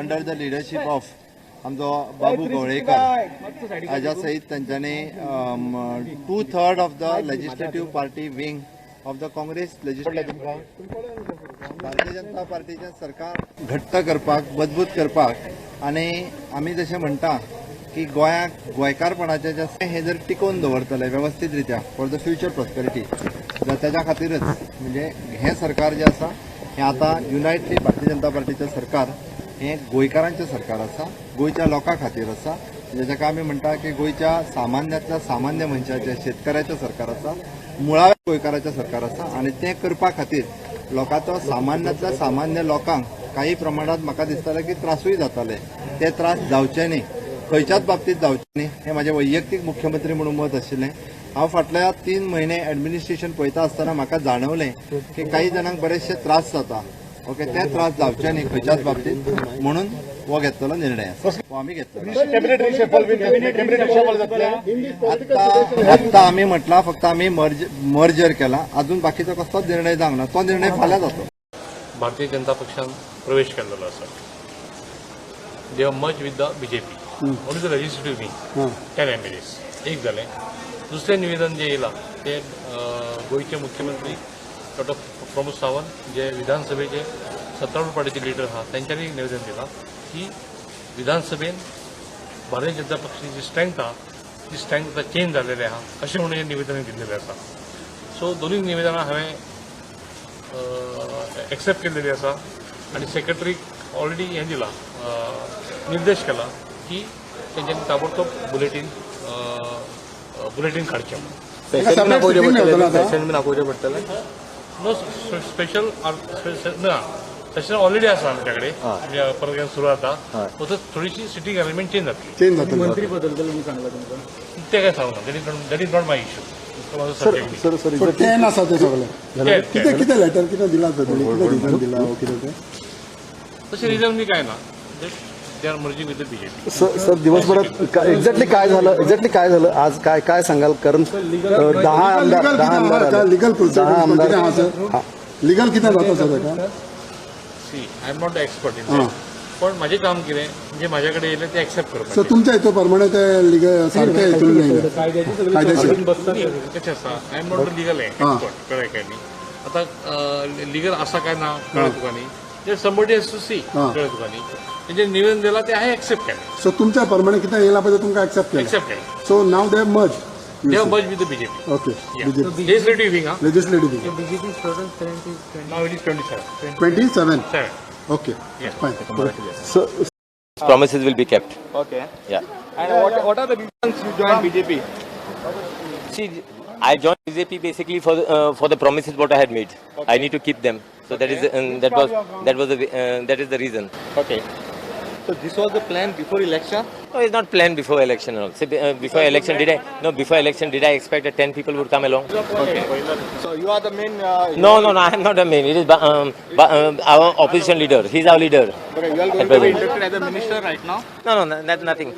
Under the leadership of आमचो बाबू गवळेकर हाज्या सयत तांच्यांनी 2/3 of the legislative party wing of the Congress legislative Bharatiya Janata पार्टीचें सरकार घट्ट करपाक मजबूत करपाक आनी आमी जशें म्हणटा की गोंयाक गोंयकारपणाचें जें हें जर टिकोवन दवरतले वेवस्थीत रित्या फॉर द फ्युचर प्रॉस्पेरिटी जाल्यार तेज्या खातीरच म्हणजे हें सरकार जें आसा हें आतां युनायटली भारतीय जनता पार्टीचें सरकार हें गोंयकारांचें सरकार आसा गोंयच्या लोकां खातीर आसा जेका आमी म्हणटा की गोंयच्या सामान्यांतल्या सामान्य मनशाचें शेतकऱ्याचें सरकार आसा मुळाव्या गोंयकाराचें सरकार आसा आनी तें करपा खातीर लोकांचो सामान्यांतल्या सामान्य लोकांक काही प्रमाणात म्हाका दिसतालें की त्रासूय जाताले ते त्रास जावचे न्ही खंयच्याच बाबतींत जावचे न्ही हें म्हाजें वैयक्तीक मुख्यमंत्री म्हणून मत आशिल्लें हांव फाटल्या 3 म्हयने एडमिनिस्ट्रेशन पळयता आसतना म्हाका जाणवलें की काही जाणांक बरेचशे त्रास जाता ओके ते त्रास जावचे न्ही खंयच्याच बाबतींत म्हणून हो घेतलेलो निर्णय आसा हो आमी घेतलो आत्ता आमी म्हटलां फक्त आमी मर्जर केला अजून बाकीचो कसलोच निर्णय जावंक ना तो निर्णय फाल्यां जातो भारतीय जनता पक्षान प्रवेश केलेलो आसा they are merge with the BJP only the legislative wing 10 MLAs एक जालें दुसरें निवेदन जें येयलां ते गोंयचे मुख्यमंत्री डॉ प्रमोद सावंत जे विधानसभेचे सत्तारूढ पार्टीचे लिडर आहा तांच्यांनी निवेदन दिलां की विधानसभेन भारतीय जनता पक्षाची जी स्ट्रेंथ आहा ती स्ट्रेंथ आतां चेंज जालेली आहा अशें म्हणून हें निवेदन दिल्लेलें आसा सो दोनूय निवेदनां हांवें एक्सेप्ट केलेली आसा आनी सेक्रेटरीक ऑलरेडी हें दिलां निर्देश केला की तेंच्यांनी ताबडतोब बुलेटीन काडचें सेशन आपोवचें पडटलें नो स्पेशल ना सेशन ऑलरेडी आसा आमच्या कडेन परत घेवन सुरू जाता फक्त थोडीशी सिटींग अरेंजमेंट चेंज जातली मंत्री बदलतले म्हणून सांगला तुमकां ते काय सांगू that is not my issue plan आसा ते सगळे कितें लेटर कितें दिलां कितें रिजन दिलां कितें तें तशें रिजन बी काय ना they are merging with the BJP sir दिवसभरात एक्झॅक्टली काय झालं आज काय सांगाल कारण 10 आमदार लिगल प्रोसेस लिगल कितें जाता सर तेका सी I am not the expert in पण माझे काम कितें जे माझ्या कडेन येयलें ते एक्सेप्ट करपाचें सर तुमच्या हितून प्रमाणे ते लिगल सारकें हितून नाही कायदेशीर कशें आसा I am not the legal expert कळ्ळें काय न्ही आतां लिगल आसा काय ना कळ्ळें तुका न्ही जे समबडी हॅज टू सी कळ्ळें तुका न्ही तेजें निवेदन दिलां ते हांवें एक्सेप्ट केलें सो तुमच्या प्रमाणे कितें येयला पळय तुमकां एक्सेप्ट केलें so now they merge They are merged with the BJP. Okay. Yeah. Legislative wing, huh? Legislative wing. BJP's total strength is Now it is 27. 27. 7. Okay. Yeah. Fine. So promises will be kept. Okay. Yeah. And what are the reasons you joined BJP? See, I joined BJP basically for the promises what I had made. Okay. I need to keep them. So that is the reason. Okay. So this was the plan before election? No, it's not planned before election at all. See, before election, before election, did I expect that 10 people would come along? Okay. So you are the main... No, I am not the main. It is our opposition leader. He's our leader. Okay, you are going to be inducted as a minister right now? No, nothing.